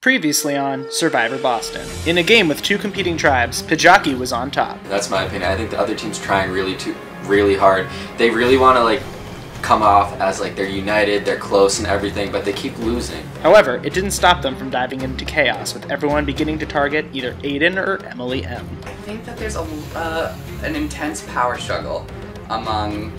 Previously on Survivor Boston. In a game with two competing tribes, Pajaki was on top. That's my opinion. I think the other team's trying really hard. They really want to come off as they're united, they're close and everything, but they keep losing. However, it didn't stop them from diving into chaos, with everyone beginning to target either Aidan or Emily M. I think that there's an intense power struggle among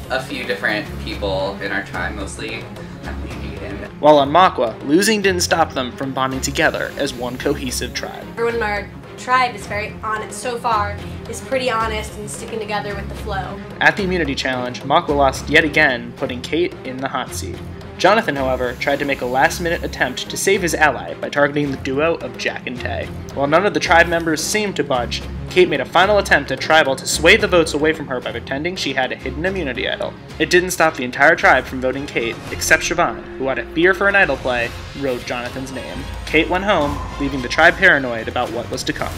a few different people in our tribe, mostly Emily and Aidan. While on Makwa, losing didn't stop them from bonding together as one cohesive tribe. Everyone in our tribe is very honest, so far, is pretty honest and sticking together with the flow. At the immunity challenge, Makwa lost yet again, putting Kate in the hot seat. Jonathan, however, tried to make a last-minute attempt to save his ally by targeting the duo of Jack and Tay. While none of the tribe members seemed to budge, Kate made a final attempt at Tribal to sway the votes away from her by pretending she had a hidden immunity idol. It didn't stop the entire tribe from voting Kate, except Siobhan, who out of fear for an idol play, wrote Jonathan's name. Kate went home, leaving the tribe paranoid about what was to come.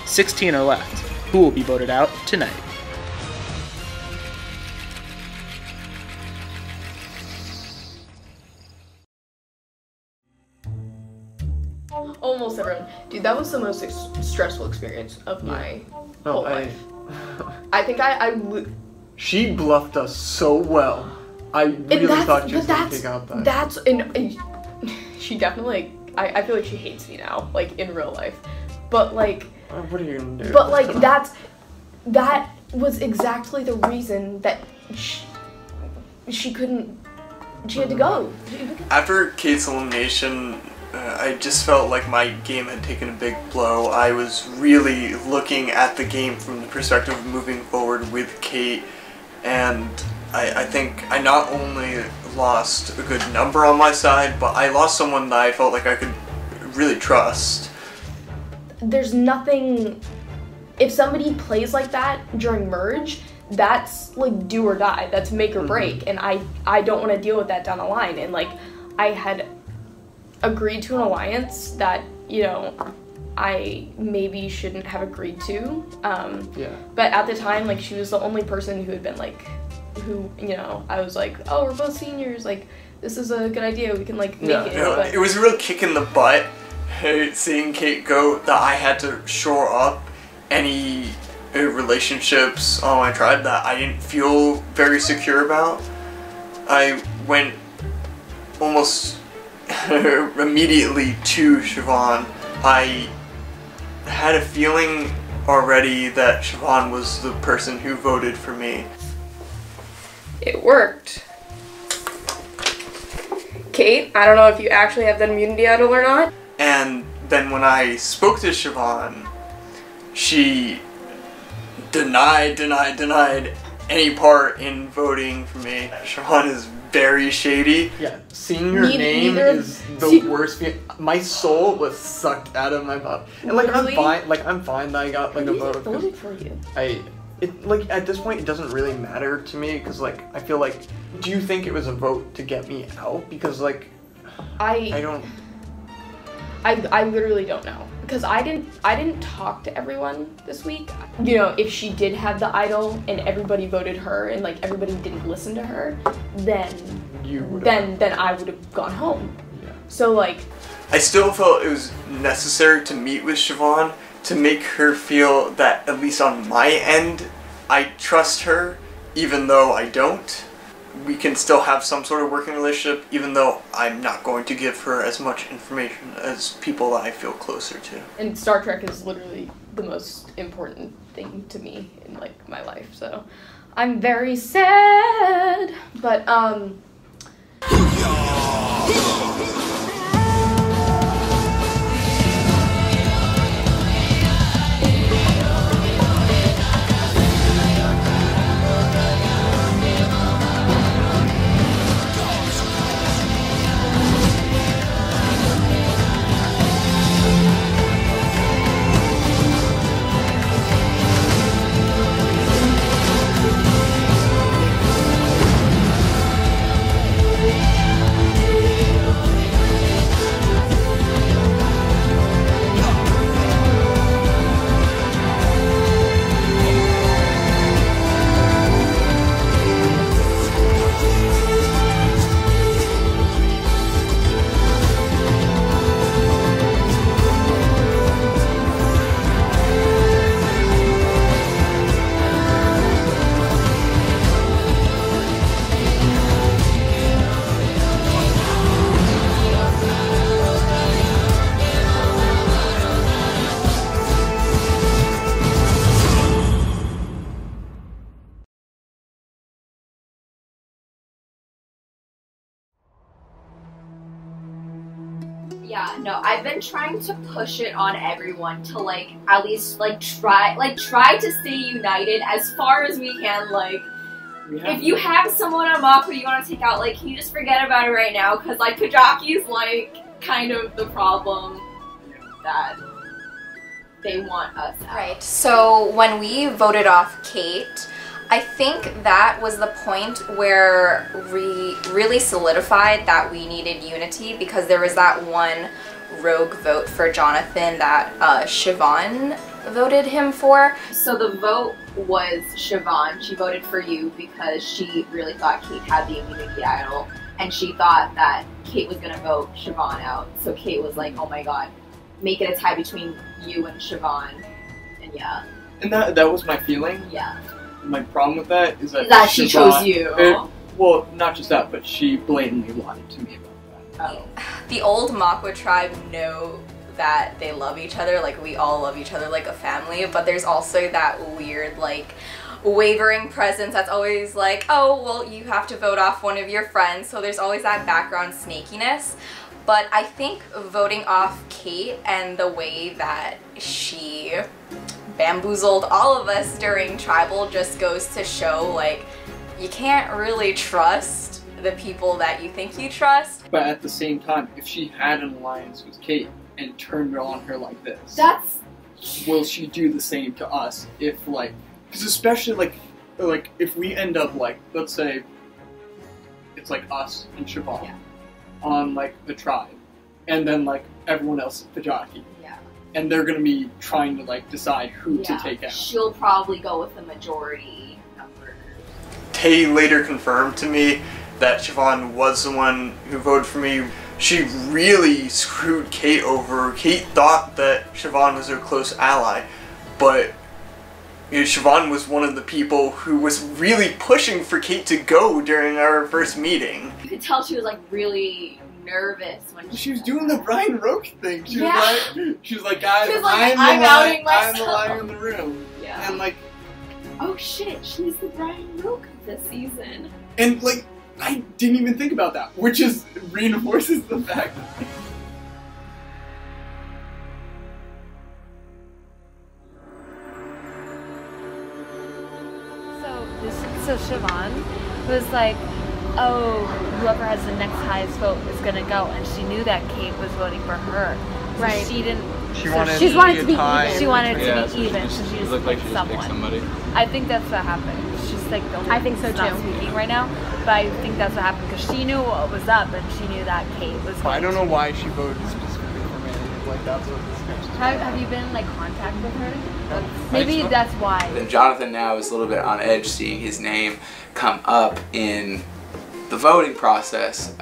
16 are left. Who will be voted out tonight? Almost everyone. Dude, that was the most stressful experience of my whole life. I think She bluffed us so well. I really thought she was going to take out that. She definitely, I feel like she hates me now, in real life. But what are you going to do? But that was exactly the reason that she had to go. After Kate's elimination, I just felt like my game had taken a big blow. I was really looking at the game from the perspective of moving forward with Kate, and I think I not only lost a good number on my side, but I lost someone that I felt like I could really trust. There's nothing, if somebody plays like that during merge, that's do or die, that's make or break, and I don't want to deal with that down the line. And I had agreed to an alliance that, I maybe shouldn't have agreed to. But at the time, she was the only person who had been I was oh, we're both seniors, this is a good idea, we can make it. But it was a real kick in the butt, seeing Kate go, that I had to shore up any relationships on my tribe that I didn't feel very secure about. I went almost immediately to Siobhan. I had a feeling already that Siobhan was the person who voted for me. it worked. Kate, I don't know if you actually have that immunity idol or not. And then when I spoke to Siobhan, she denied any part in voting for me. Siobhan is very shady. Yeah, seeing her name is the worst. My soul was sucked out of my mouth. And Literally? I'm fine that I got a vote. Voted for you. At this point it doesn't really matter to me, because I feel do you think it was a vote to get me out? Because I don't. I literally don't know, because I didn't talk to everyone this week. If she did have the idol and everybody voted her and everybody didn't listen to her, then I would have gone home. Yeah. So I still felt it was necessary to meet with Siobhan to make her feel that, at least on my end, I trust her, even though I don't. We can still have some sort of working relationship, even though I'm not going to give her as much information as people that I feel closer to. And Star Trek is literally the most important thing to me in my life, so I'm very sad. But Yeah, no, I've been trying to push it on everyone to, like, at least, like, try to stay united as far as we can, like, if you have someone on Mach who you want to take out, like, can you just forget about it right now? Because, like, Kajaki's, like, kind of the problem that they want us out. Right, so when we voted off Kate, I think that was the point where we really solidified that we needed unity, because there was that one rogue vote for Jonathan that Siobhan voted him for. So the vote was Siobhan. She voted for you because she really thought Kate had the immunity idol, and she thought that Kate was going to vote Siobhan out. So Kate was like, oh my god, make it a tie between you and Siobhan. And yeah. And that was my feeling. Yeah. My problem with that is that she chose you. Well, not just that, but she blatantly lied to me about that. Oh. The old Makwa tribe know that they love each other, like we all love each other like a family, but there's also that weird, like, wavering presence that's always like, oh, well, you have to vote off one of your friends, so there's always that background snakiness. But I think voting off Kate and the way that she bamboozled all of us during Tribal just goes to show, like, you can't really trust the people that you think you trust. But at the same time, if she had an alliance with Kate and turned on her like this, will she do the same to us? If, like, because especially like if we end up, like, let's say it's like us and Siobhan on, like, the tribe, and then, like, everyone else at Pajaki. And they're gonna be trying to, like, decide who to take out. She'll probably go with the majority number. Tay later confirmed to me that Siobhan was the one who voted for me. She really screwed Kate over. Kate thought that Siobhan was her close ally, but Siobhan was one of the people who was really pushing for Kate to go during our first meeting. You could tell she was, like, really nervous when she was doing the Brian Roche thing. She was like, guys, I'm outing myself. I'm the liar in the room. Yeah. And, like, oh shit, she's the Brian Roche this season. And, like, I didn't even think about that, which is reinforces the fact. So Siobhan was like, oh, whoever has the next highest vote is gonna go, and she knew that Kate was voting for her. So right. she didn't. She wanted to be even. She wanted to yeah, be even, so she just looked like she picked just picked someone. somebody. I think that's what happened. She's like, I think so not too. speaking right now, but I think that's what happened because she knew what was up, and she knew that Kate was. I don't know why she voted specifically for me. Like, that's what this is. Have you been in, like, contact with her? Maybe that's why. And Jonathan now is a little bit on edge seeing his name come up in the voting process.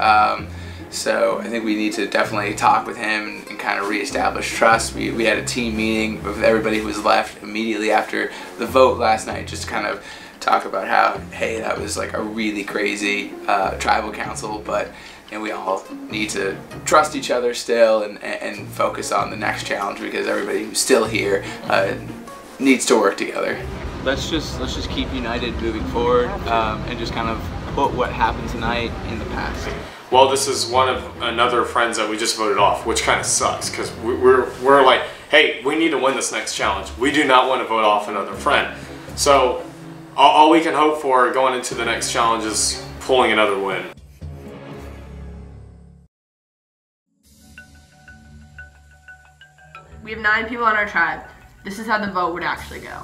So I think we need to definitely talk with him and kind of reestablish trust. We had a team meeting with everybody who was left immediately after the vote last night, just to kind of talk about how, hey, that was like a really crazy tribal council, but we all need to trust each other still and focus on the next challenge, because everybody who's still here needs to work together. Let's just keep united moving forward, and just kind of put what happened tonight in the past. Well, this is one of another friends that we just voted off, which kind of sucks, because we're like, hey, we need to win this next challenge. We do not want to vote off another friend. So all we can hope for going into the next challenge is pulling another win. We have 9 people on our tribe. This is how the vote would actually go.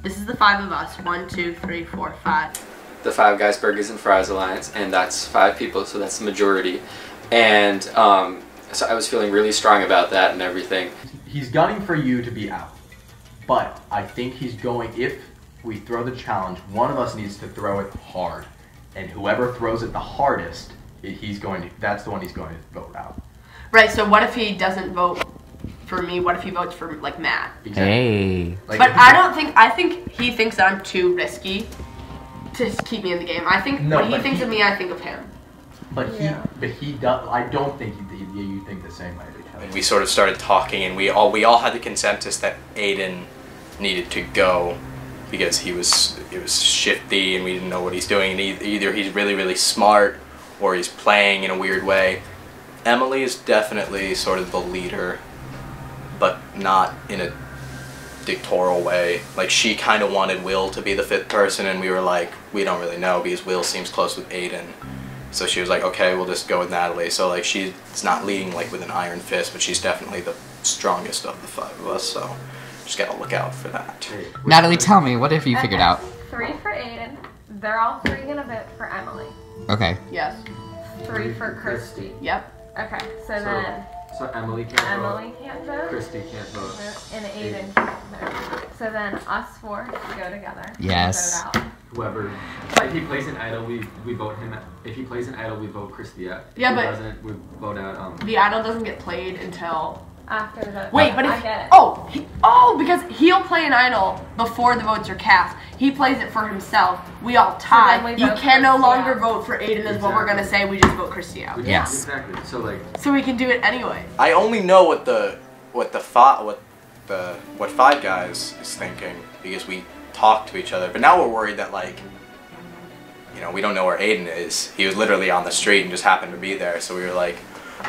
This is the 5 of us. 1, 2, 3, 4, 5. The Five Guys Burgers and Fries Alliance, and that's 5 people, so that's the majority. And so I was feeling really strong about that and everything. He's gunning for you to be out, but I think he's going, if we throw the challenge, one of us needs to throw it hard, and whoever throws it the hardest, that's the one he's going to vote out. Right, so what if he doesn't vote for me? What if he votes for, like, Matt? Exactly. Hey. Like, But I think he thinks that I'm too risky to keep me in the game. I think when he thinks of me, I think of him. But he does. I don't think you think the same way. We sort of started talking, and we all had the consensus that Aidan needed to go because it was shifty, and we didn't know what he's doing. And either he's really, really smart, or he's playing in a weird way. Emily is definitely sort of the leader, but not in a dictatorial way. Like, she kind of wanted Will to be the 5th person, and we were like, we don't really know because Will seems close with Aidan. So she was like, okay, we'll just go with Natalie. So like, she's not leading like with an iron fist, but she's definitely the strongest of the 5 of us. So just gotta look out for that. Natalie, tell me, what have you figured out? 3 for Aidan. They're all 3 gonna vote for Emily. Okay. Yes. 3 for Christy. Yep. Okay, so then So Emily can't Emily can't vote. Christy can't vote. And Aidan can't vote. So then us 4 go together. Yes. And vote out. Whoever, if he plays an idol, we vote him. If he plays an idol, we vote Christy out. Yeah, if but he doesn't, we vote out. The idol doesn't get played until after the vote. Wait, but if I get it. because he'll play an idol before the votes are cast. He plays it for himself. We all tie. then we You vote can no Christy longer out. vote for Aidan is what we're gonna say. We just vote Christy out. Yes. Exactly. So like. So we can do it anyway. I only know what Five Guys is thinking because we talk to each other. But now we're worried that like, you know, we don't know where Aidan is. He was literally on the street and just happened to be there. So we were like,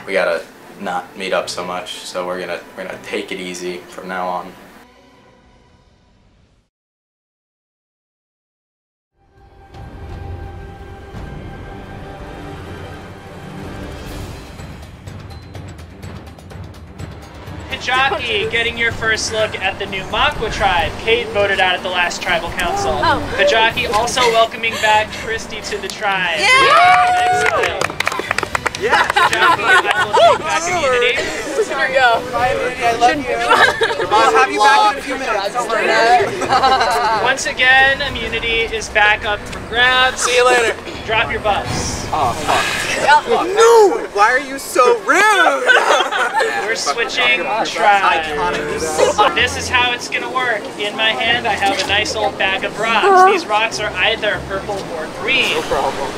we gotta not meet up so much. So we're gonna take it easy from now on. Pajaki getting your first look at the new Makwa tribe. Kate voted out at the last tribal council. Pajaki also welcoming back Christy to the tribe. Excellent. Yeah. Pajaki, I will take back immunity. Here we go. Bye, Immunity. I love you. I'll have you back in a few minutes. Once again, immunity is back up for grabs. See you later. Drop your buffs. Oh, fuck. No! Why are you so rude? We're switching tribes. This is how it's gonna work. In my hand, I have a nice old bag of rocks. These rocks are either purple or green.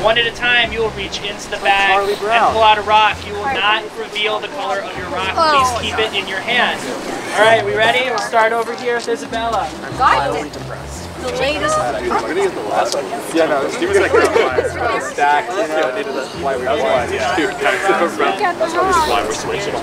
One at a time, you will reach into the bag and pull out a rock. You will not reveal the color of your rock. Please keep it in your hand. All right, we ready? We'll start over here with Isabella. The latest. Is the last one. Yeah, no, she was like stacked. You know, needed that's why we won. Yeah. That's why we're switching.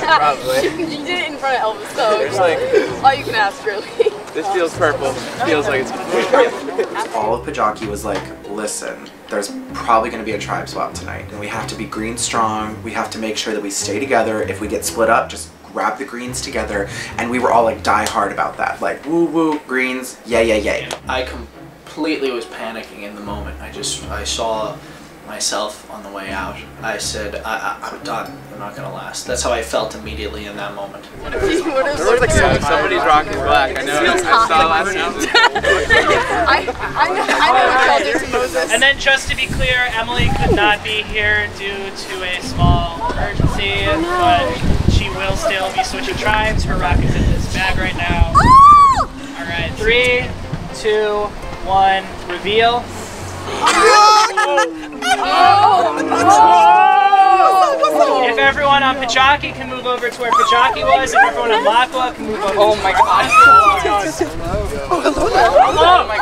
Probably. You did it in front of Elvis, so it's like all you can ask, really. This feels purple. Feels like it's complete. All of Pajaki was like, listen, there's probably going to be a tribe swap tonight, and we have to be green strong. We have to make sure that we stay together. If we get split up, just grab the greens together. And we were all like die hard about that. Like, woo woo, greens, yay. I completely was panicking in the moment. I saw myself on the way out. I said, I'm done. I'm not gonna last. That's how I felt immediately in that moment. There was like somebody's rocking black. I know. I saw last season. I know what y'all did to Moses. And then just to be clear, Emily could not be here due to a small emergency, but she will still be switching tribes. Her rock is in this bag right now. Alright, 3, 2, 1, reveal. If everyone on Pajaki can move over to where Pajaki was, if everyone on Makwa can move over. Oh my god. Oh my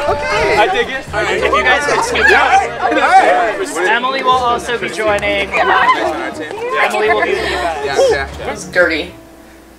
Okay. I dig it. If you guys could scoot down. Emily will also be joining. Emily will be with you guys. That was dirty.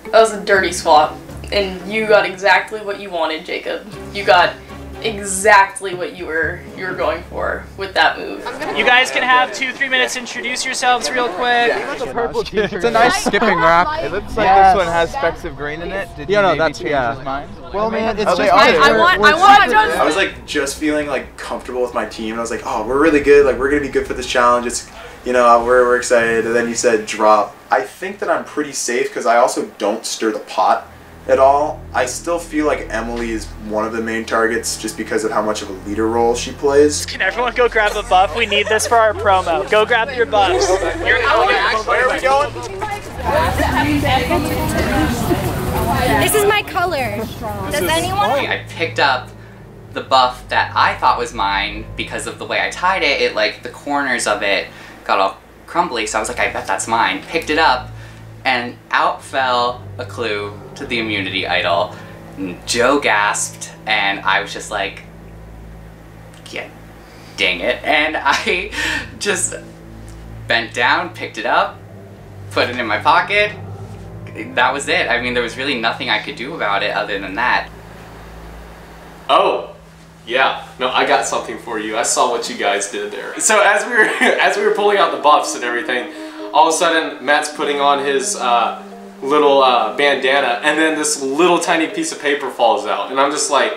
That was a dirty swap. And you got exactly what you wanted, Jacob. You got exactly what you were going for with that move. You guys can have 2-3 minutes to introduce yourselves real quick. It's a nice skipping rock. It looks like this one has specks of green in it. Did you maybe change his mind? Well, man, it's just I was like just feeling like comfortable with my team, and I was like, oh, we're really good. Like, we're gonna be good for this challenge. It's, you know, we're excited. And then you said drop. I think that I'm pretty safe because I also don't stir the pot at all. I still feel like Emily is one of the main targets just because of how much of a leader role she plays. Can everyone go grab a buff? We need this for our promo. Go grab your buffs. Where are we going? This is my color. Does anyone? I picked up the buff that I thought was mine because of the way I tied it. It like the corners of it got all crumbly, so I was like, I bet that's mine. Picked it up, and out fell a clue to the immunity idol. And Joe gasped, and I was just like, yeah, dang it. And I just bent down, picked it up, put it in my pocket. That was it. I mean, there was really nothing I could do about it other than that. Oh, yeah. No, I got something for you. I saw what you guys did there. So as we were pulling out the buffs and everything, all of a sudden Matt's putting on his little bandana, and then this little tiny piece of paper falls out, and I'm just like,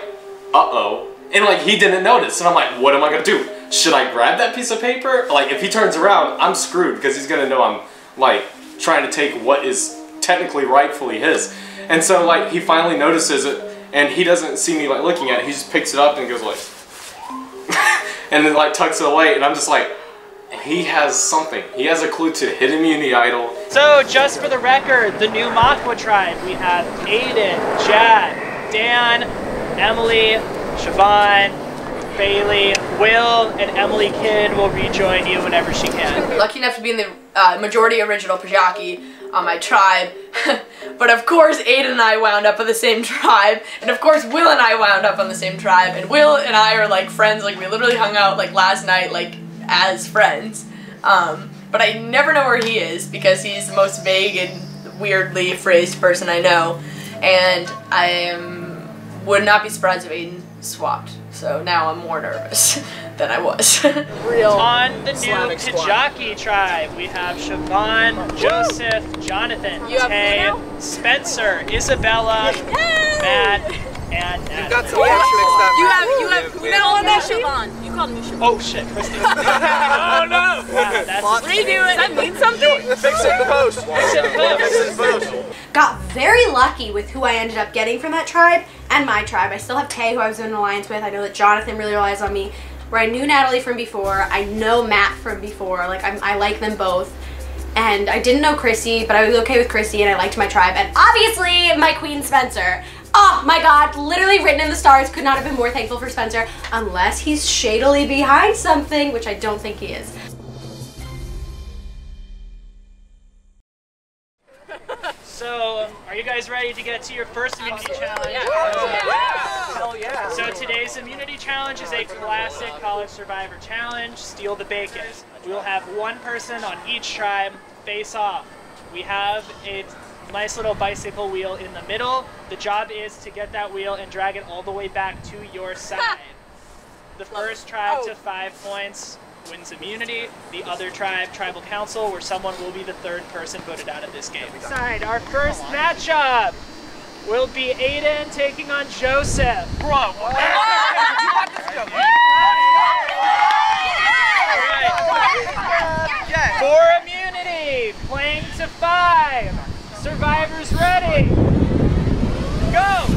uh-oh. And like, he didn't notice, and I'm like, what am I gonna do? Should I grab that piece of paper? Like, if he turns around, I'm screwed, because he's gonna know I'm like trying to take what is technically rightfully his. And so like, he finally notices it, and he doesn't see me like looking at it. He just picks it up and goes like and then like tucks it away, and I'm just like, he has something. He has a clue to hidden immunity idol. So just for the record, the new Makwa tribe, we have Aidan, Jad, Dan, Emily, Siobhan, Bailey, Will, and Emily Kidd will rejoin you whenever she can. Lucky enough to be in the majority original Pajaki on my tribe. But of course Aidan and I wound up on the same tribe, and of course Will and I wound up on the same tribe, and Will and I are like friends. Like, we literally hung out like last night like as friends. But I never know where he is because he's the most vague and weirdly phrased person I know, and would not be surprised if Aidan swapped. So now I'm more nervous than I was. On the new Pajaki tribe, we have Siobhan, Joseph, Jonathan, Tay, Spencer, Isabella, Matt, and Natalie. You got some mixed up. You called me Siobhan. You called me Siobhan. Oh shit, Christy. Oh no! Wow, that's redo it. Does that mean something? Fix it in the post. Fix it in the post. Got very lucky with who I ended up getting from that tribe and my tribe. I still have Tay, who I was in an alliance with. I know that Jonathan really relies on me. Where I knew Natalie from before. I know Matt from before. Like, I like them both. And I didn't know Chrissy, but I was okay with Chrissy, and I liked my tribe. And obviously, my queen, Spencer. Oh my god, literally written in the stars. Could not have been more thankful for Spencer. Unless he's shadily behind something, which I don't think he is. So, are you guys ready to get to your first immunity challenge? Hell yeah. So today's immunity challenge is a classic college survivor challenge, steal the bacon. We will have one person on each tribe face off. We have a nice little bicycle wheel in the middle. The job is to get that wheel and drag it all the way back to your side. The first tribe to 5 points wins immunity. The other tribe, tribal council, where someone will be the third person voted out of this game. Side, our first matchup will be Aidan taking on Joseph. Bro, for immunity, playing to 5. Survivors ready. Go!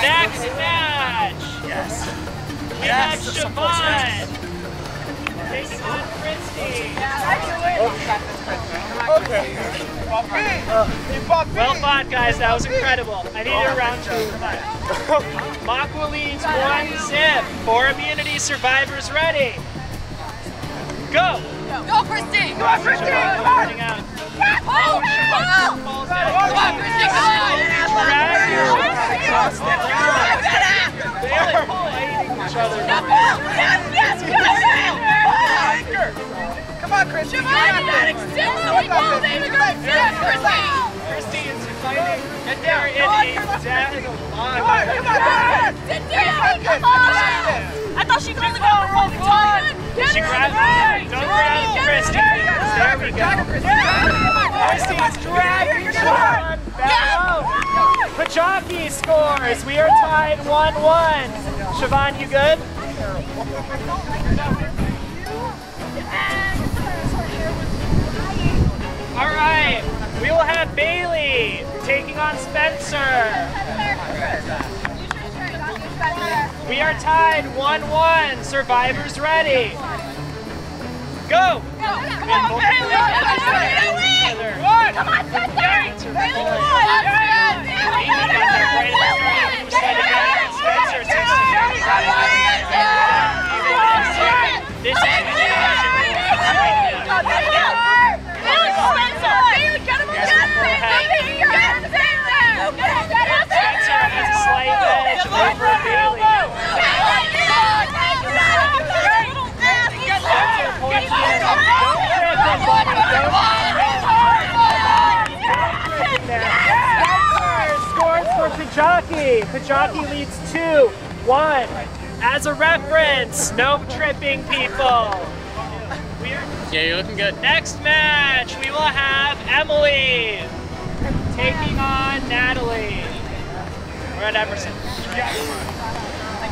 Next match! Yes! We have Siobhan taking on Christy. Well fought, guys. That was incredible. I needed a round 2 tonight. Makwa leads 1-0. For immunity, survivors ready. Go! Go, Christy! Go, Christy! Come on! Oh, Siobhan falls down. Come on, Christy! Go! They are fighting each other. Come on, Christy! Christy is fighting. Get there in a death line. Come on! I thought she could only go for one time. She grabbed it. Don't grab Christy. There we go. Christy's dragging Siobhan back up. Pajaki scores. We are tied 1-1. Siobhan, you good? All right. We will have Bailey taking on Spencer. We are tied 1-1. Survivors ready. Go! Come on, Bailey! Come on, Spencer! Scores for Pajaki. Pajaki leads 2-1. As a reference, no tripping people. Yeah, you're looking good. Next match, we will have Emily taking on Natalie. We're at Emerson.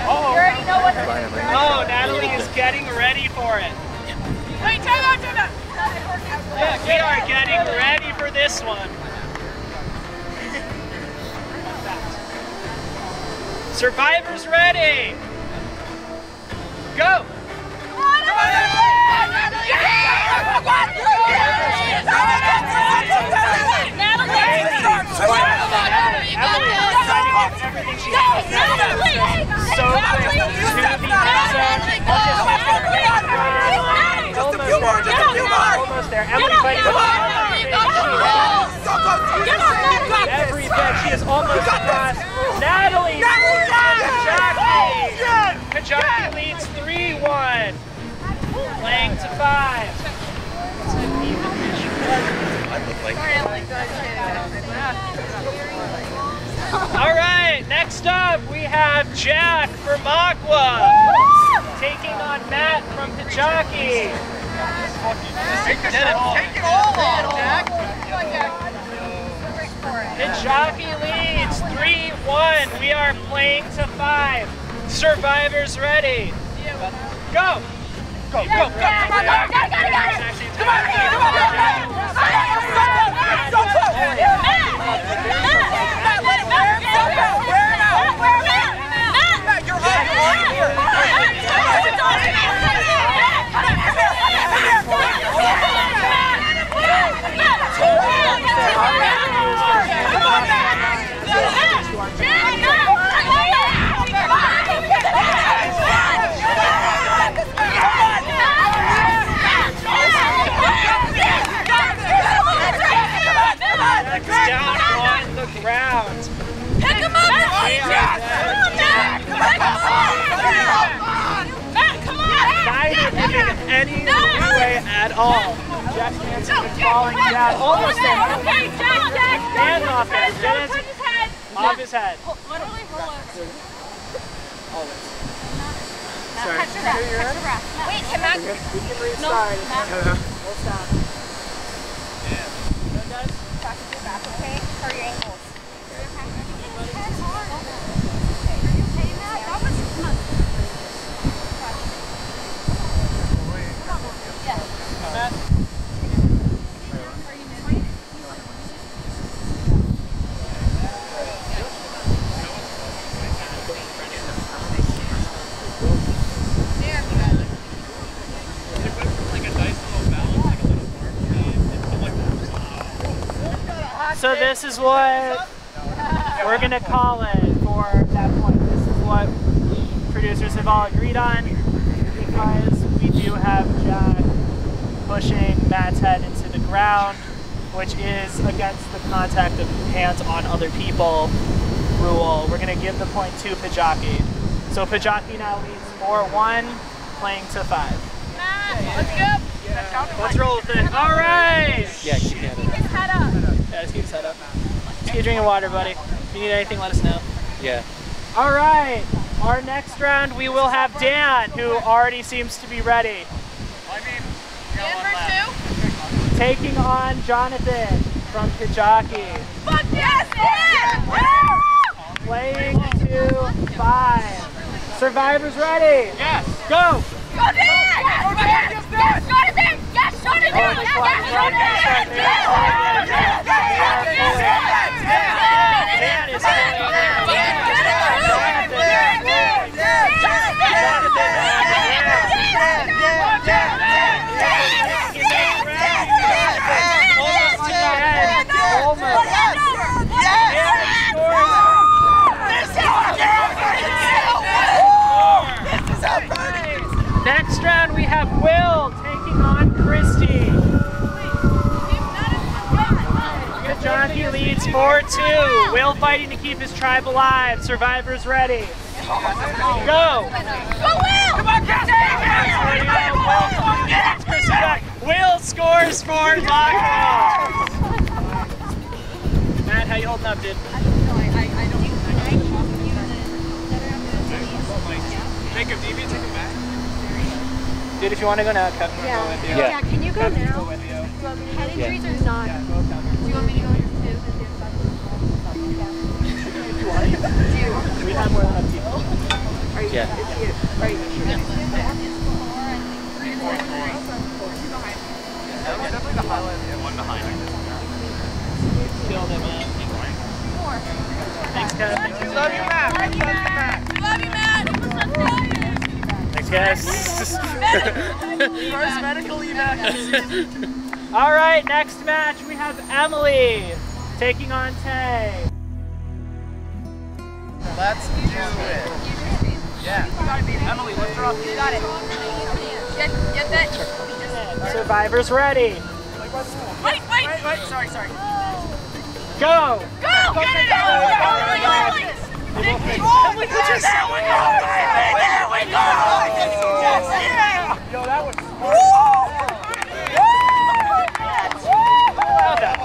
Oh, Natalie is getting ready for it. Wait, time out. Yeah, we are getting ready for this one. Survivors ready. Go. Almost there. Emily fighting every bit. She is almost across. Natalie! Pajaki leads 3-1. Playing to 5. Alright, next up we have Jack from Aqua taking on Matt from Pajaki. Take it all on, Jack. Pajaki leads 3-1. We are playing to 5. Survivors ready. Go! Go! Come on! Down on the ground. Pick him up! Come on, Matt! Come on! Neither giving any leeway at all. Jack Hansen is falling down. Almost there. Okay, Jack! And off his head. Off his head. Literally hold it. Always. Sorry. Catch your breath. Wait, can Matt? We can restart. We'll stop. Back with your back, okay? Or your ankles. So this is what we're gonna call it for that point. This is what producers have all agreed on, because we do have Jack pushing Matt's head into the ground, which is against the contact of hands on other people rule. We're gonna give the point to Pajaki. So Pajaki now leads 4-1, playing to 5. Matt, let's go. Let's roll with it. All right. Yeah, keep his head up. Yeah, just keep his head up. Just keep drinking water, buddy. If you need anything, let us know. Yeah. All right. Our next round, we will have Dan, who already seems to be ready. Taking on Jonathan from Pijaki. Fuck yes, Dan! Playing to 5. Survivors ready? Yes. Go! Go, Dan! Yes, Jonathan! Yes, Jonathan! Yes, Dan is Next round we have Will taking on Christy. Pijaki leads 4-2. Will fighting to keep his tribe alive. Survivors ready. Go! Go, Will! Come on, Christy! Will scores for Mako. Matt, how you holding up, dude? Jacob, do you need to take him back? Dude, if you want to go now, Kevin will go with you. Yeah, can you go Kevin will now? go with you. Head injuries or not? Yeah, go, Kevin. Do you want me to go too? We have more than enough people. Yeah. That was definitely the highlight of the one behind me. Killed it, man. Thanks, Kevin. We love you, Matt. We love you, Matt. We love you, Matt. Thanks, guys. First medical evac. All right, next match we have Emily taking on Tay. Let's do it. Yeah. Emily, lift her up. You got it. Get that. Survivors ready. Wait. Sorry. Go! Go! Get it out! Emily, put your There we go! There we go! Yeah! Yo, that was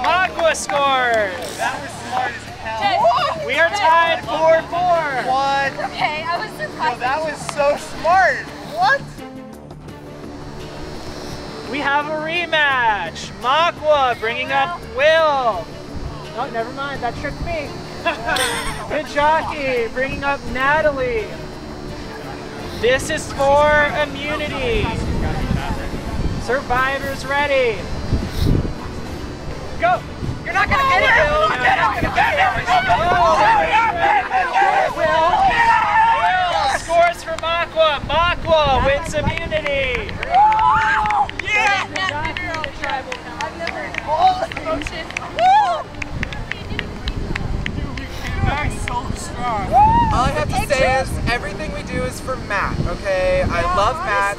Magua scores! That was smart as hell. We are tied 4-4. What? Okay, I was surprised. Yo, that was so smart. What? We have a rematch. Magua bringing up Will. Oh, never mind. That tricked me. Pijaki bringing up Natalie. This is for immunity. Survivors ready. Go. You're not gonna get it! Will scores for Magua. Magua wins immunity. Yeah! All I have to say is everything we do is for Matt, okay? I love Matt.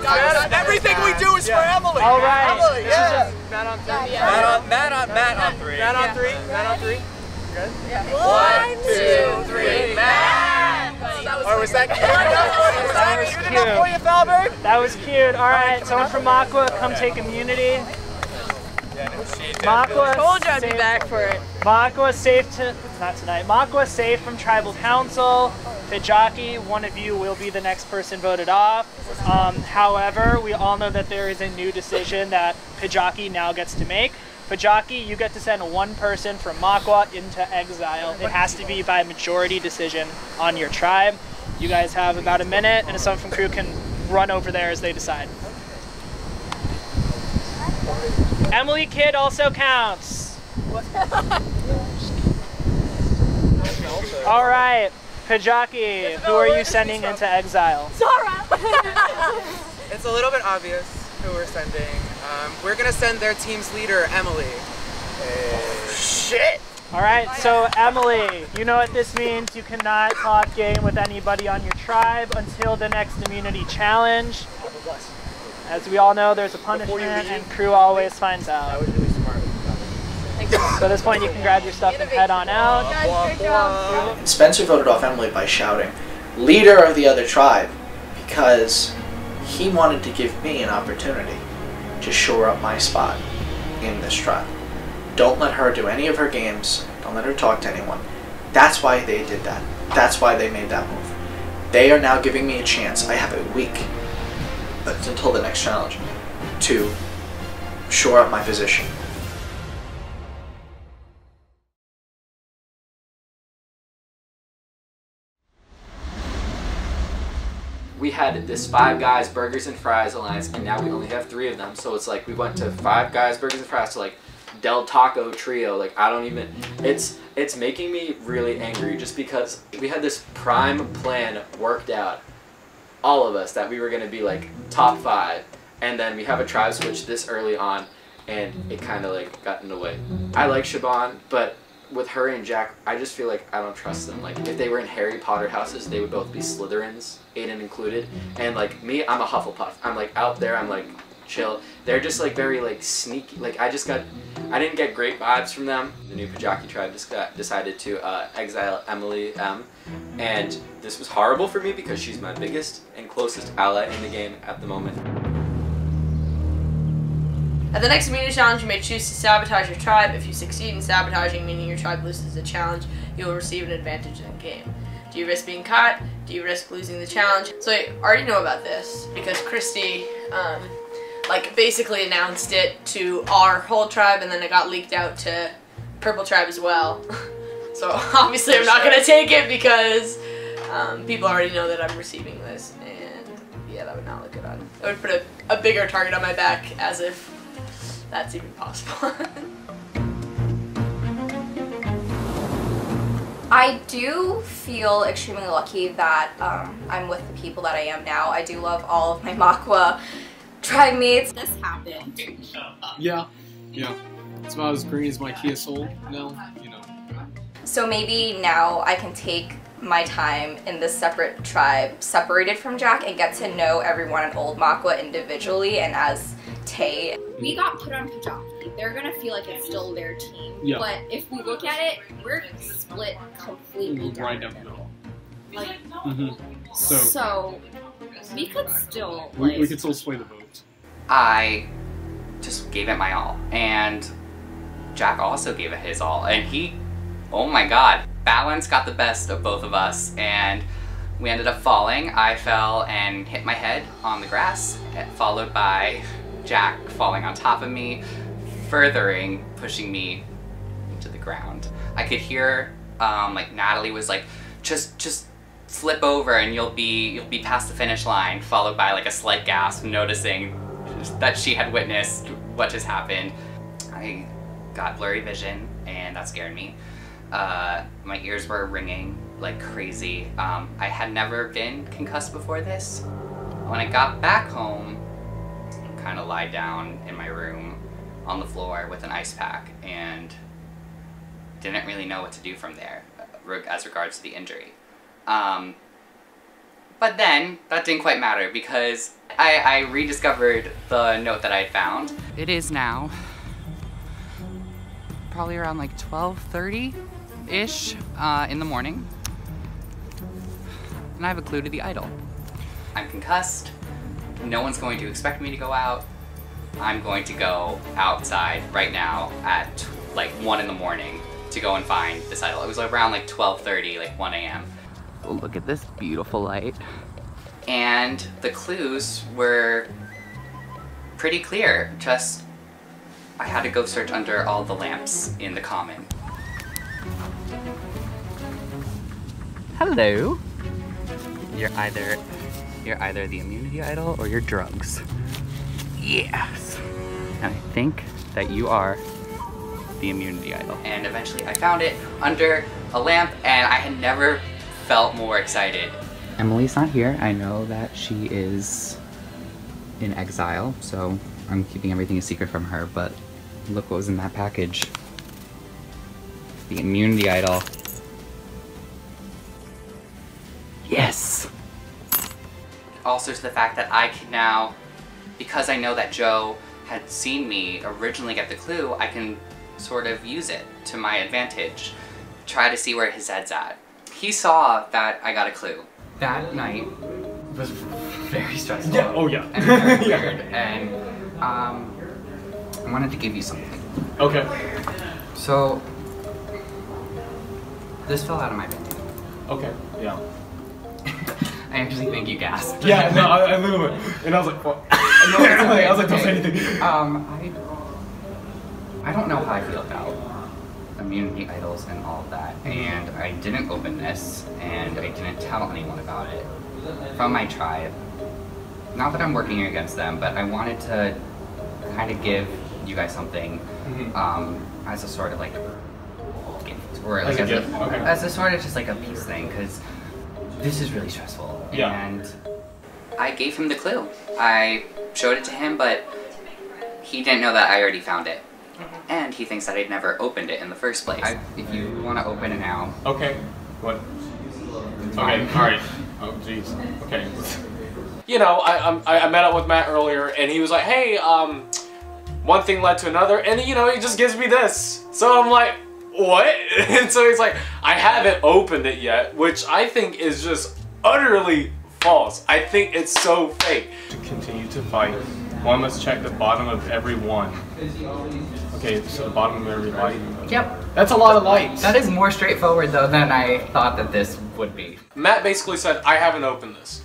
Everything we do is for Emily. All right. Emily, yeah. Matt on 3. Matt on 3. Matt on 3. Matt on 3. Good? Yeah. 1, 2, 3, Matt! Or was that cute enough for you, Falberg? That was cute. All right, someone from Magua, come take immunity. Magua, Told you I'd be back for it. Magua safe to not tonight. Magua safe from Tribal Council. Pijaki, one of you will be the next person voted off. However, we all know that there is a new decision that Pijaki now gets to make. Pijaki, you get to send one person from Magua into exile. It has to be by majority decision on your tribe. You guys have about a minute, and someone from crew can run over there as they decide. Emily Kidd also counts. All right, Pijaki, who are you sending into exile? Zara! It's a little bit obvious who we're sending. We're gonna send their team's leader, Emily. Shit! All right, so Emily, you know what this means. You cannot talk game with anybody on your tribe until the next immunity challenge. As we all know, there's a punishment, and crew always finds out. That was really smart. So at this point, you can grab your stuff and head on out. Spencer voted off Emily by shouting, "Leader of the other tribe," because he wanted to give me an opportunity to shore up my spot in this tribe. Don't let her do any of her games. Don't let her talk to anyone. That's why they did that. That's why they made that move. They are now giving me a chance. I have a week until the next challenge to shore up my position. We had this Five Guys Burgers and Fries alliance, and now we only have 3 of them. So it's like we went to Five Guys Burgers and Fries to like Del Taco Trio. Like I don't even. It's making me really angry just because we had this prime plan worked out, all of us, that we were gonna be like top 5, and then we have a tribe switch this early on, and it kind of like got in the way. I like Siobhan, but with her and Jack, I just feel like I don't trust them. Like if they were in Harry Potter houses, they would both be Slytherins, Aidan included. And like me, I'm a Hufflepuff. I'm like out there, I'm like chill. They're just like very like sneaky. Like I didn't get great vibes from them. The new Pajaki tribe just decided to exile Emily M. And this was horrible for me because she's my biggest and closest ally in the game at the moment. At the next immunity challenge, you may choose to sabotage your tribe. If you succeed in sabotaging, meaning your tribe loses the challenge, you will receive an advantage in the game. Do you risk being caught? Do you risk losing the challenge? So I already know about this because Christy, like basically announced it to our whole tribe, and then it got leaked out to Purple Tribe as well. So obviously I'm not gonna take it because people already know that I'm receiving this, and yeah, that would not look good on. I would put a bigger target on my back, as if that's even possible. I do feel extremely lucky that I'm with the people that I am now. I do love all of my Makwa tribe mates. This happened. Yeah. It's about as green as my Kia Soul now, you know. So maybe now I can take my time in this separate tribe, separated from Jack, and get to know everyone in Old Makwa individually and as Tay. We got put on Pajaki. They're gonna feel like it's still their team. Yeah. But if we look at it, we're split completely down. Right down the middle. Like, So we could still we could still sway the vote. I just gave it my all, and Jack also gave it his all, and he, oh my god, balance got the best of both of us, and we ended up falling. I fell and hit my head on the grass, followed by Jack falling on top of me, pushing me into the ground. I could hear like Natalie was like, just flip over and you'll be past the finish line, followed by like a slight gasp, noticing that she had witnessed what just happened. I got blurry vision, and that scared me. My ears were ringing like crazy. I had never been concussed before this. When I got back home, I kind of lied down in my room on the floor with an ice pack and didn't really know what to do from there as regards to the injury. But then, that didn't quite matter because I rediscovered the note that I had found. It is now probably around like 12:30-ish in the morning. And I have a clue to the idol. I'm concussed. No one's going to expect me to go out. I'm going to go outside right now at like 1 in the morning to go and find this idol. It was around like 12:30, like 1 a.m. Oh, look at this beautiful light. And the clues were pretty clear. Just, I had to go search under all the lamps in the common. Hello. You're either the immunity idol or you're drugs. Yes. And I think that you are the immunity idol. And eventually I found it under a lamp, and I had never felt more excited. Emily's not here. I know that she is in exile, so I'm keeping everything a secret from her, but look what was in that package. The immunity idol. Yes! Also to the fact that I can now, because I know that Joe had seen me originally get the clue, I can sort of use it to my advantage. Try to see where his head's at. He saw that I got a clue. That night was very stressful. Yeah. Oh yeah. And very weird. And I wanted to give you something. Okay. So this fell out of my bag. Okay. Yeah. I actually think you gasped. Yeah, no, I literally, and I was like, what? I was like, don't say anything. I don't know how I feel about immunity idols and all of that, and I didn't open this, and I didn't tell anyone about it from my tribe. Not that I'm working against them, but I wanted to kind of give you guys something as a sort of like gift, or like as a sort of just like a peace thing, because this is really stressful. Yeah. And I gave him the clue. I showed it to him, but he didn't know that I already found it. And he thinks that I'd never opened it in the first place. If you want to open it now. Okay. What? Okay, alright. Oh, jeez. Okay. You know, I met up with Matt earlier, and he was like, hey, one thing led to another, and you know, he just gives me this. So I'm like, what? And so he's like, I haven't opened it yet, which I think is just utterly false. I think it's so fake. To continue to fight, one must check the bottom of every one. Okay, so the bottom of every light. Yep. That's a lot of lights. That is more straightforward though than I thought that this would be. Matt basically said, I haven't opened this.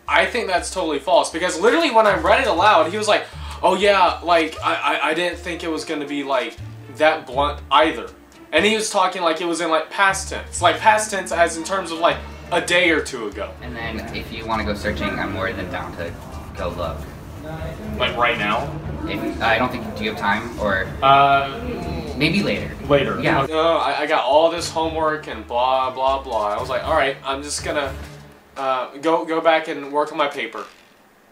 I think that's totally false, because literally when I read it aloud, he was like, oh yeah, like, I didn't think it was gonna be like that blunt either. And he was talking like it was in like past tense. Like past tense as in terms of like a day or two ago. And then if you want to go searching, I'm more than down to go look. Like right now? If, I don't think, do you have time? Or maybe later. Later. Yeah. No, I got all this homework and blah, blah, blah. I was like, all right, I'm just gonna go back and work on my paper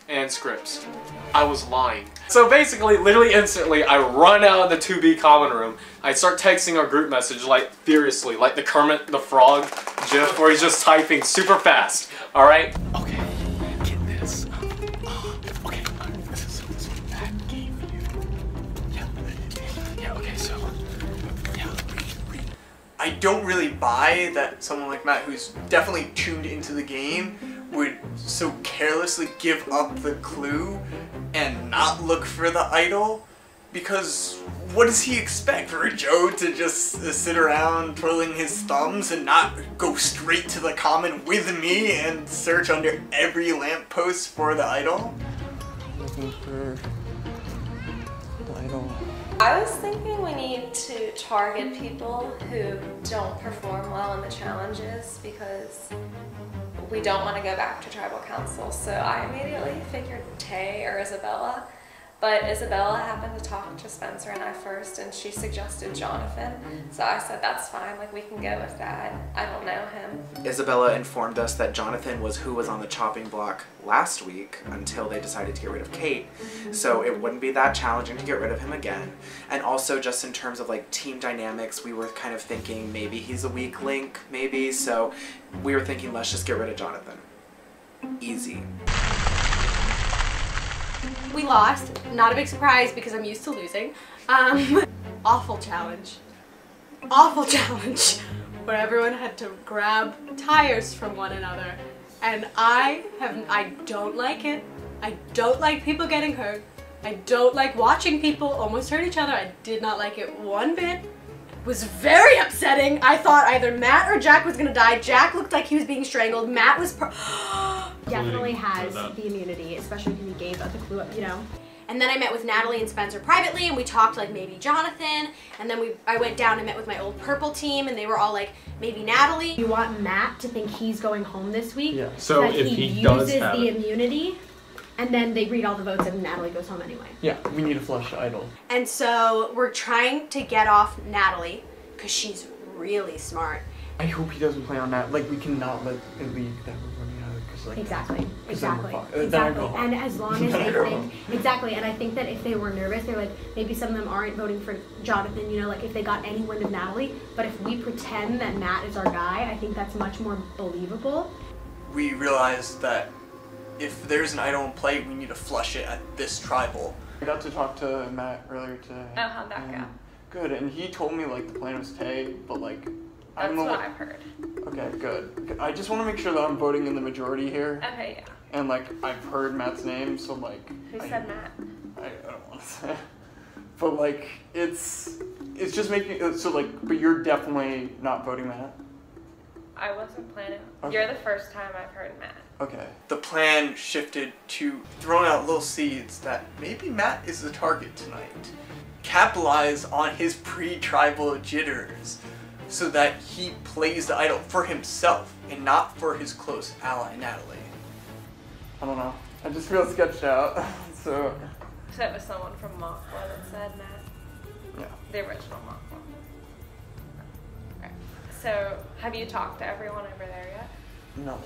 and scripts. I was lying. So basically, literally instantly, I run out of the 2B common room. I start texting our group message like furiously, like the Kermit the Frog gif where he's just typing super fast. All right? Okay, get this. Okay, this is what Matt gave you. Yeah, okay, so, yeah. I don't really buy that someone like Matt, who's definitely tuned into the game, would so carelessly give up the clue and not look for the idol, because what does he expect? For Joe to just sit around twirling his thumbs and not go straight to the common with me and search under every lamppost for the idol? Looking for the idol. I was thinking we need to target people who don't perform well in the challenges, because we don't want to go back to tribal council. So I immediately figured Tay or Isabella, but Isabella happened to talk to Spencer and I first, and she suggested Jonathan. So I said, that's fine, like we can go with that. I don't know him. Isabella informed us that Jonathan was who was on the chopping block last week until they decided to get rid of Kate. So it wouldn't be that challenging to get rid of him again. And also just in terms of like team dynamics, we were kind of thinking maybe he's a weak link, maybe. So we were thinking let's just get rid of Jonathan. Easy. We lost. Not a big surprise because I'm used to losing. Awful challenge. Awful challenge. Where everyone had to grab tires from one another. And I don't like it. I don't like people getting hurt. I don't like watching people almost hurt each other. I did not like it one bit. It was very upsetting. I thought either Matt or Jack was gonna die. Jack looked like he was being strangled. Matt was definitely has the immunity, especially when he gave the clue up, you know. And then I met with Natalie and Spencer privately, and we talked like maybe Jonathan, and then I went down and met with my old purple team, and they were all like, maybe Natalie. You want Matt to think he's going home this week, yeah. So that if he does uses have the it. immunity, and then they read all the votes and Natalie goes home anyway. Yeah, we need to flush the idol. And so we're trying to get off Natalie, because she's really smart. I hope he doesn't play on that. Like, we cannot let it leak that we're running out of it. Like, Exactly. Exactly. And as long as they think, exactly, and I think that if they were nervous, they're like, maybe some of them aren't voting for Jonathan, you know, like if they got any wind of Natalie, but if we pretend that Matt is our guy, I think that's much more believable. We realized that if there's an idol in play, we need to flush it at this tribal. I got to talk to Matt earlier today. Oh, how'd that go? Good, and he told me like the plan was Tay, but like I don't That's know what I've heard. Okay, good. I just want to make sure that I'm voting in the majority here. Okay, yeah. And like I've heard Matt's name, so like Who said Matt? I don't want to say. But like it's just making so like but you're definitely not voting Matt. I wasn't planning. Okay. You're the first time I've heard Matt. Okay. The plan shifted to throwing out little seeds that maybe Matt is the target tonight. Capitalize on his pre-tribal jitters so that he plays the idol for himself and not for his close ally, Natalie. I don't know. I just feel sketched out, so... So it was someone from Mokwa that said Matt? Yeah. The original Mokwa. Okay. So, have you talked to everyone over there yet? No.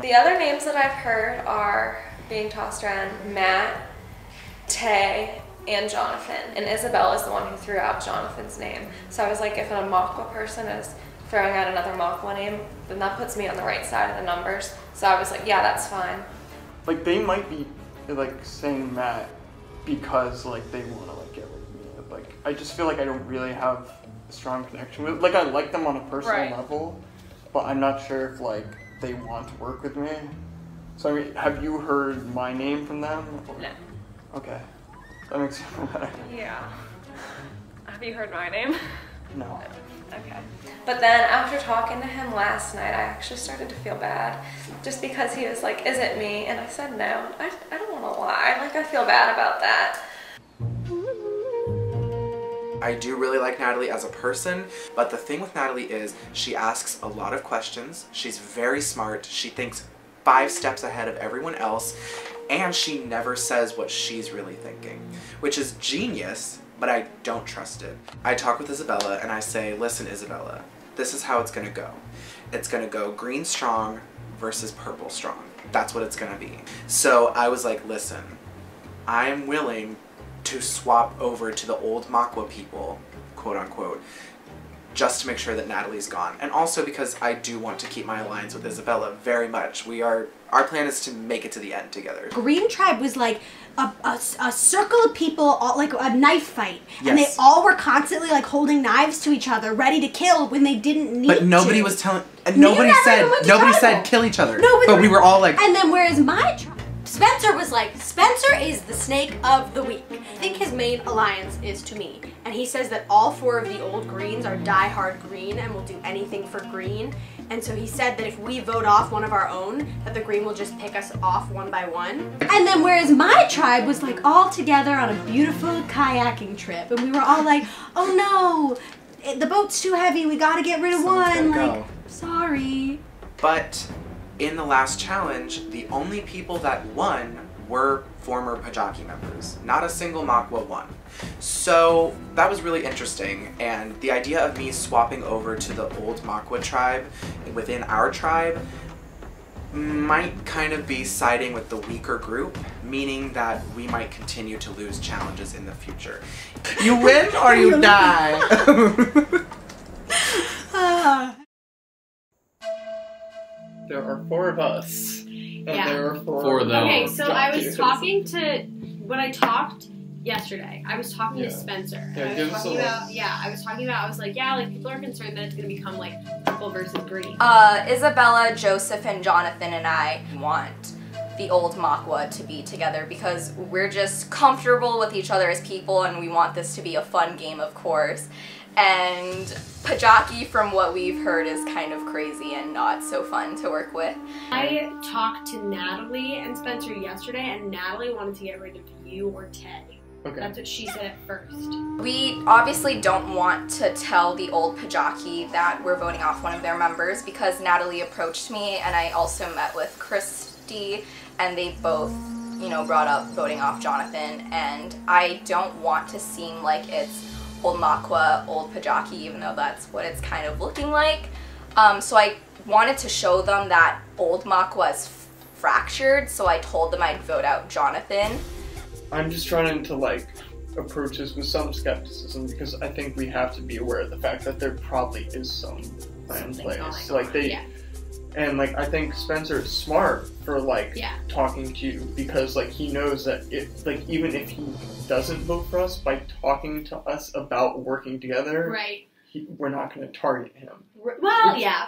The other names that I've heard are being tossed around Matt, Tay, and Jonathan. And Isabella is the one who threw out Jonathan's name. So I was like, if a Mokwa person is throwing out another Mokwa name, then that puts me on the right side of the numbers. So I was like, yeah, that's fine. Like, they might be, like, saying Matt because, like, they want to, like, get rid of me. Like, I just feel like I don't really have a strong connection with, like, I like them on a personal level, but I'm not sure if, like, they want to work with me. So, I mean, have you heard my name from them? Or? No. Okay. That makes me feel better. Yeah. Have you heard my name? No. Okay. But then after talking to him last night, I actually started to feel bad. Just because he was like, is it me? And I said no. I don't want to lie. Like, I feel bad about that. I do really like Natalie as a person, but the thing with Natalie is she asks a lot of questions. She's very smart. She thinks 5 steps ahead of everyone else, and she never says what she's really thinking, which is genius, but I don't trust it. I talk with Isabella and I say, listen, Isabella, this is how it's gonna go. It's gonna go green strong versus purple strong. That's what it's gonna be. So I was like, listen, I'm willing to swap over to the old Mokwa people, quote unquote, just to make sure that Natalie's gone. And also because I do want to keep my alliance with Isabella very much. Our plan is to make it to the end together. Green Tribe was like a circle of people, all, like a knife fight. Yes. And they all were constantly like holding knives to each other, ready to kill when they didn't need to. But nobody was telling, and nobody said kill each other. No, but we were all like. And then whereas my tribe, Spencer was like, Spencer is the snake of the week. I think his main alliance is to me. And he says that all 4 of the old greens are die-hard green and will do anything for green. And so he said that if we vote off one of our own, that the green will just pick us off one by one. And then whereas my tribe was like all together on a beautiful kayaking trip. And we were all like, oh no, the boat's too heavy, we gotta get rid of one. Like, sorry. But in the last challenge, the only people that won were former Pajaki members. Not a single Mokwa won. So that was really interesting, and the idea of me swapping over to the old Mokwa tribe within our tribe might kind of be siding with the weaker group, meaning that we might continue to lose challenges in the future. You win or you die! There are 4 of us, and there are 4 of them. Okay, so I was talking to, when I talked yesterday, I was talking to Spencer. Yeah, I was talking about, I was like, yeah, like people are concerned that it's gonna become like purple versus green. Isabella, Joseph, and Jonathan and I want the old Mokwa to be together because we're just comfortable with each other as people and we want this to be a fun game, of course. And Pajaki, from what we've heard, is kind of crazy and not so fun to work with. I talked to Natalie and Spencer yesterday, and Natalie wanted to get rid of you or Tay. Okay. That's what she said at first. We obviously don't want to tell the old Pajaki that we're voting off one of their members because Natalie approached me and I also met with Christy and they both, you know, brought up voting off Jonathan, and I don't want to seem like it's old Mokwa, old Pajaki, even though that's what it's kind of looking like. So I wanted to show them that old Mokwa is fractured, so I told them I'd vote out Jonathan. I'm just trying to like approach this with some skepticism because I think we have to be aware of the fact that there probably is some plan in place. Like and like I think Spencer is smart for like talking to you because like he knows that if like even if he doesn't vote for us, by talking to us about working together, right, we're not going to target him. Well, yeah.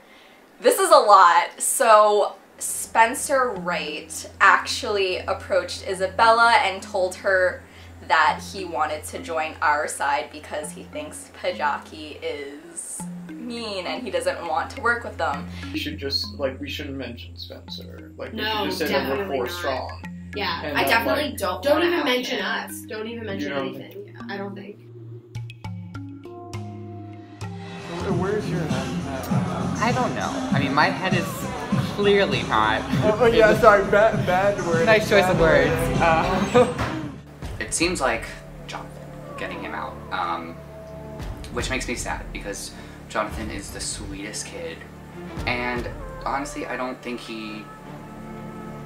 This is a lot. So Spencer Wright actually approached Isabella and told her that he wanted to join our side because he thinks Pajaki is mean and he doesn't want to work with them. We should just, like, we shouldn't mention Spencer. Like, we No, should just say that we're definitely four not. strong. Yeah, And I then, definitely like, don't even mention us. Don't even mention You don't anything. I don't think. Where's your head? I don't know. I mean, my head is clearly not. Oh yeah, sorry, bad word. Nice choice of words. words. It seems like Jonathan getting him out, which makes me sad because Jonathan is the sweetest kid, and honestly, I don't think he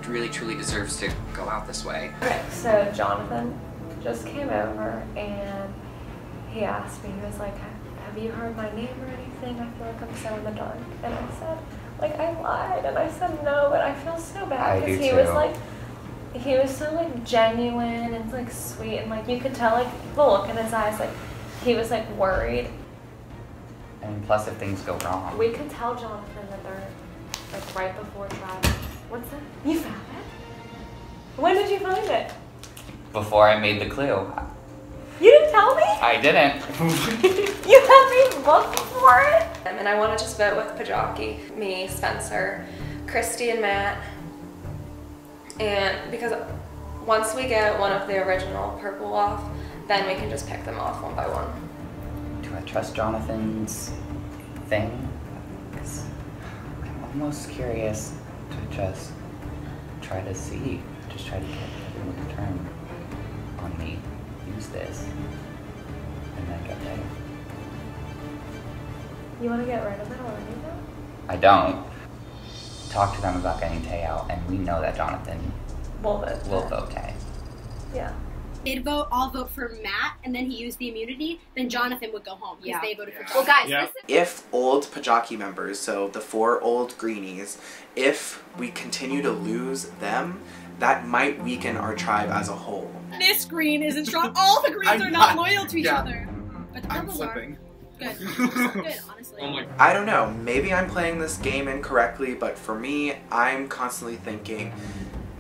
really truly deserves to go out this way. Okay, so Jonathan just came over and he asked me, he was like, have you heard my name or anything? I feel like I'm so in the dark. And I said, like, I lied, and I said no, but I feel so bad because he was like, he was so like genuine and like sweet, and like you could tell like the look in his eyes, like he was like worried. And plus, if things go wrong, We could tell Jonathan that they're like right before trial. What's that? You found it? When did you find it? before I made the clue, You didn't tell me? I didn't. You had me look for it? And I want to just vote with Pajaki, me, Spencer, Christy, and Matt. And because once we get one of the original purple off, then we can just pick them off one by one. Do I trust Jonathan's thing? 'Cause I'm almost curious to just try to see, just try to get everyone to turn on me, use this, and then get paid. You want to get rid of it already though? I don't. Talk to them about getting Tay out, and we know that Jonathan Will vote. will vote Tay. Yeah. They'd all vote for Matt, and then he used the immunity, then Jonathan would go home because they voted for Jonathan. Well, guys, Yeah. If old Pajaki members, so the 4 old greenies, if we continue to lose them, that might weaken our tribe as a whole. This green isn't strong. All the greens are not loyal to each other. But the I'm purples are. flipping. Good. Good, honestly. Oh my. I don't know, maybe I'm playing this game incorrectly, but for me, I'm constantly thinking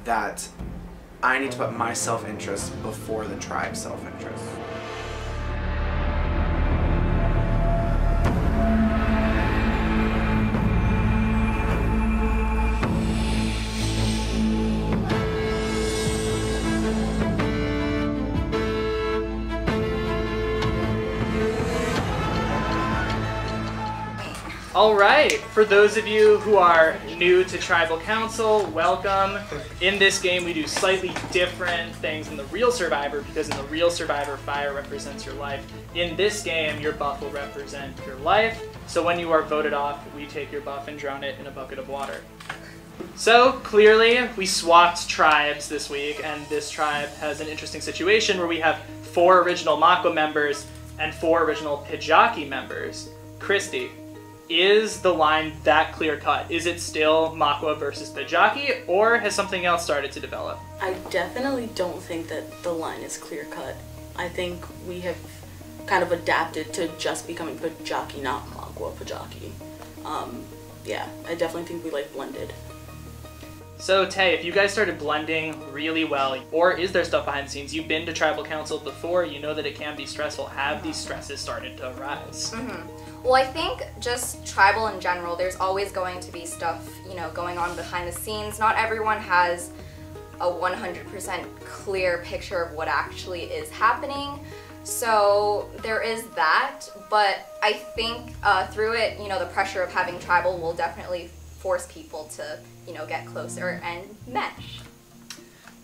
that I need to put my self-interest before the tribe's self-interest. All right, for those of you who are new to Tribal Council, welcome. In this game, we do slightly different things than the real Survivor, because in the real Survivor, fire represents your life. In this game, your buff will represent your life. So when you are voted off, we take your buff and drown it in a bucket of water. So clearly, we swapped tribes this week, and this tribe has an interesting situation where we have 4 original Makwa members and 4 original Pajaki members. Christy, is the line that clear-cut? Is it still Makwa versus Pajaki, or has something else started to develop? I definitely don't think that the line is clear-cut. I think we have kind of adapted to just becoming Pajaki, not Makwa Pajaki. Yeah, I definitely think we like blended. So Tay, if you guys started blending really well, or is there stuff behind the scenes? You've been to Tribal Council before, you know that it can be stressful. Have these stresses started to arise? Well, I think just tribal in general, there's always going to be stuff, you know, going on behind the scenes. Not everyone has a 100% clear picture of what actually is happening. So there is that, but I think through it, you know, the pressure of having tribal will definitely force people to, you know, get closer and mesh.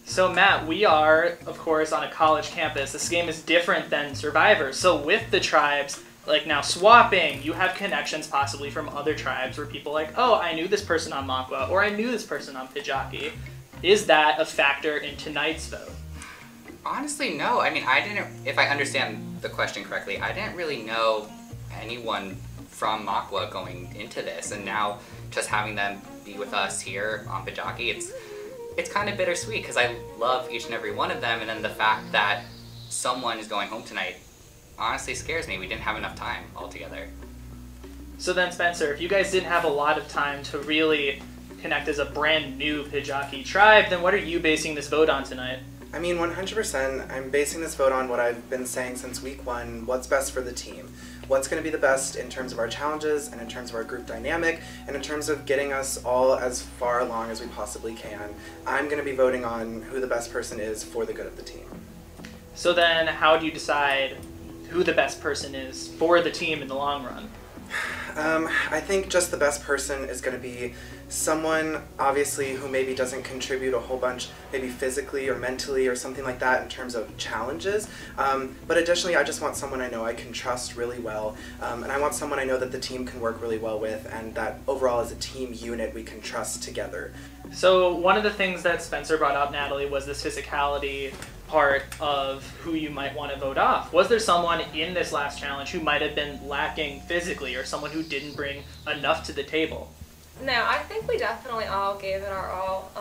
So Matt, we are, of course, on a college campus. This game is different than Survivor. So with the tribes, like now swapping, you have connections possibly from other tribes where people are like, oh, I knew this person on Makwa, or I knew this person on Pajaki. Is that a factor in tonight's vote? Honestly, no. I mean, I didn't, if I understand the question correctly, I didn't really know anyone from Makwa going into this, and now just having them be with us here on Pajaki, it's kind of bittersweet because I love each and every one of them, and then the fact that someone is going home tonight honestly scares me. We didn't have enough time altogether. So then, Spencer, if you guys didn't have a lot of time to really connect as a brand new Pajaki tribe, then what are you basing this vote on tonight? I mean, 100%. I'm basing this vote on what I've been saying since week 1, what's best for the team. What's going to be the best in terms of our challenges, and in terms of our group dynamic, and in terms of getting us all as far along as we possibly can. I'm going to be voting on who the best person is for the good of the team. So then, how do you decide who the best person is for the team in the long run? I think just the best person is going to be someone, obviously, who maybe doesn't contribute a whole bunch, maybe physically or mentally or something like that in terms of challenges. But additionally, I just want someone I know I can trust really well. And I want someone I know that the team can work really well with, and that overall as a team unit we can trust together. So one of the things that Spencer brought up, Natalie, was this physicality part of who you might want to vote off. Was there someone in this last challenge who might have been lacking physically, or someone who didn't bring enough to the table? No, I think we definitely all gave it our all.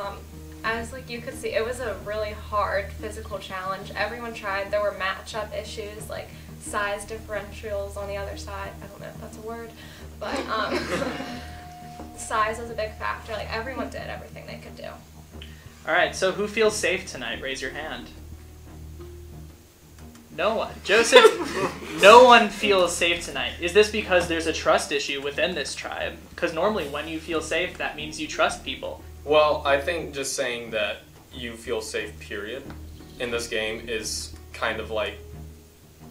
As like you could see, it was a really hard physical challenge. Everyone tried. There were matchup issues, like size differentials on the other side. I don't know if that's a word, but size was a big factor. Like everyone did everything they could do. All right, so who feels safe tonight? Raise your hand. No one. Joseph, no one feels safe tonight. Is this because there's a trust issue within this tribe? Because normally when you feel safe, that means you trust people. Well, I think just saying that you feel safe, period, in this game is kind of like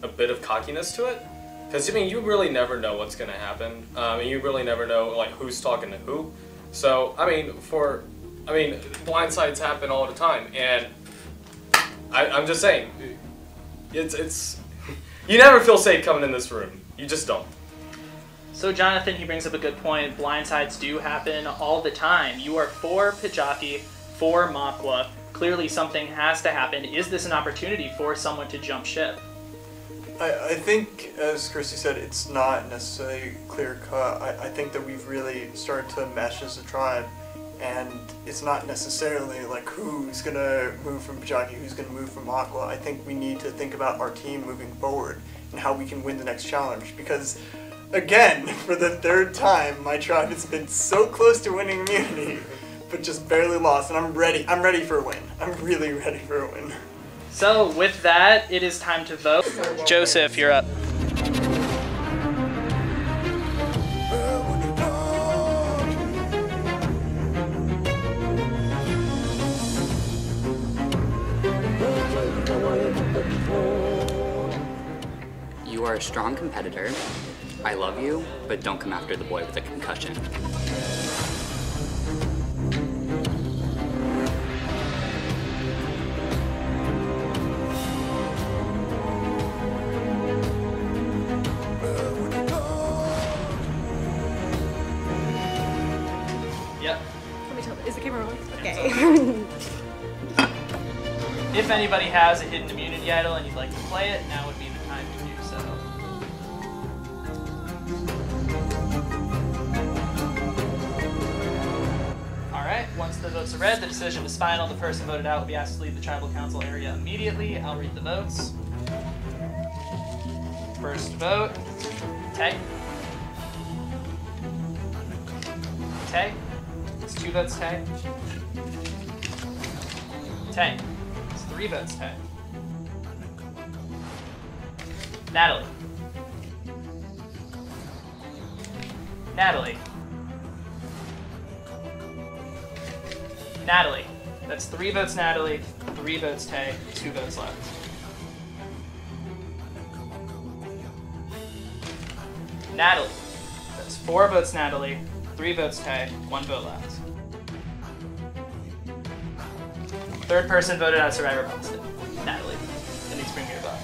a bit of cockiness to it. Because, I mean, you really never know what's going to happen. And you really never know, like, who's talking to who. So, I mean, blindsides happen all the time. And I'm just saying, it's you never feel safe coming in this room. You just don't. So Jonathan, he brings up a good point. Blindsides do happen all the time. You are for Pajaki, for Makwa. Clearly something has to happen. Is this an opportunity for someone to jump ship? I think, as Christy said, it's not necessarily clear cut. I think that we've really started to mesh as a tribe, and it's not necessarily like who's gonna move from Pajaki, who's gonna move from Aqua. I think we need to think about our team moving forward and how we can win the next challenge, because again, for the 3rd time, my tribe has been so close to winning immunity, but just barely lost, and I'm ready for a win. I'm really ready for a win. So with that, it is time to vote. Joseph, you're up. You are a strong competitor. I love you, but don't come after the boy with a concussion. Yep. Let me tell you, is the camera on? Okay. If anybody has a hidden immunity idol and you'd like to play it, now would be the time to do so. Alright, once the votes are read, the decision is final. The person voted out will be asked to leave the tribal council area immediately. I'll read the votes. First vote, Tay. Tay. It's 2 votes, Tay. Tay. It's 3 votes, Tay. Natalie. Natalie. Natalie. That's 3 votes, Natalie. 3 votes, Tay. 2 votes left. Natalie. That's 4 votes, Natalie. 3 votes, Tay. 1 vote left. 3rd person voted out Survivor Boston. Natalie. Please bring your buck.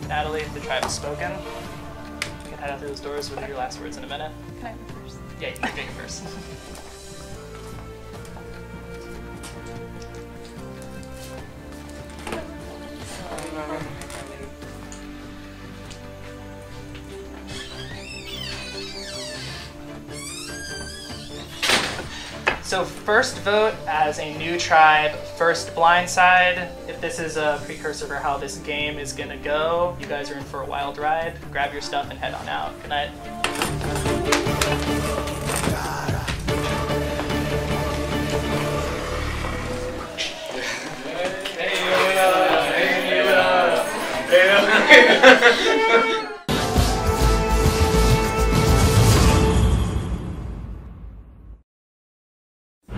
Natalie, the tribe has spoken. You can head out through those doors with your last words in a minute. Can I go first? Yeah, you can take it first. So first vote as a new tribe, first blindside. If this is a precursor for how this game is gonna go, you guys are in for a wild ride. Grab your stuff and head on out. Good night.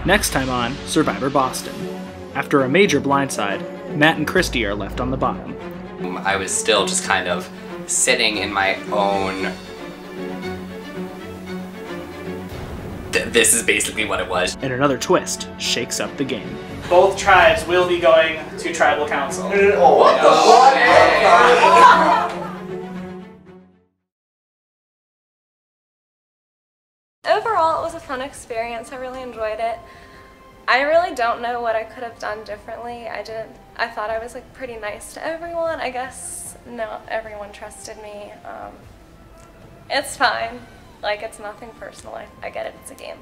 Next time on Survivor Boston. After a major blindside, Matt and Christy are left on the bottom. I was still just kind of sitting in my own... This is basically what it was. And another twist shakes up the game. Both tribes will be going to tribal council. Oh, what the fuck? Overall, it was a fun experience. I really enjoyed it. I really don't know what I could have done differently. I thought I was like pretty nice to everyone. I guess not everyone trusted me. It's fine. Like, it's nothing personal. I get it. It's a game.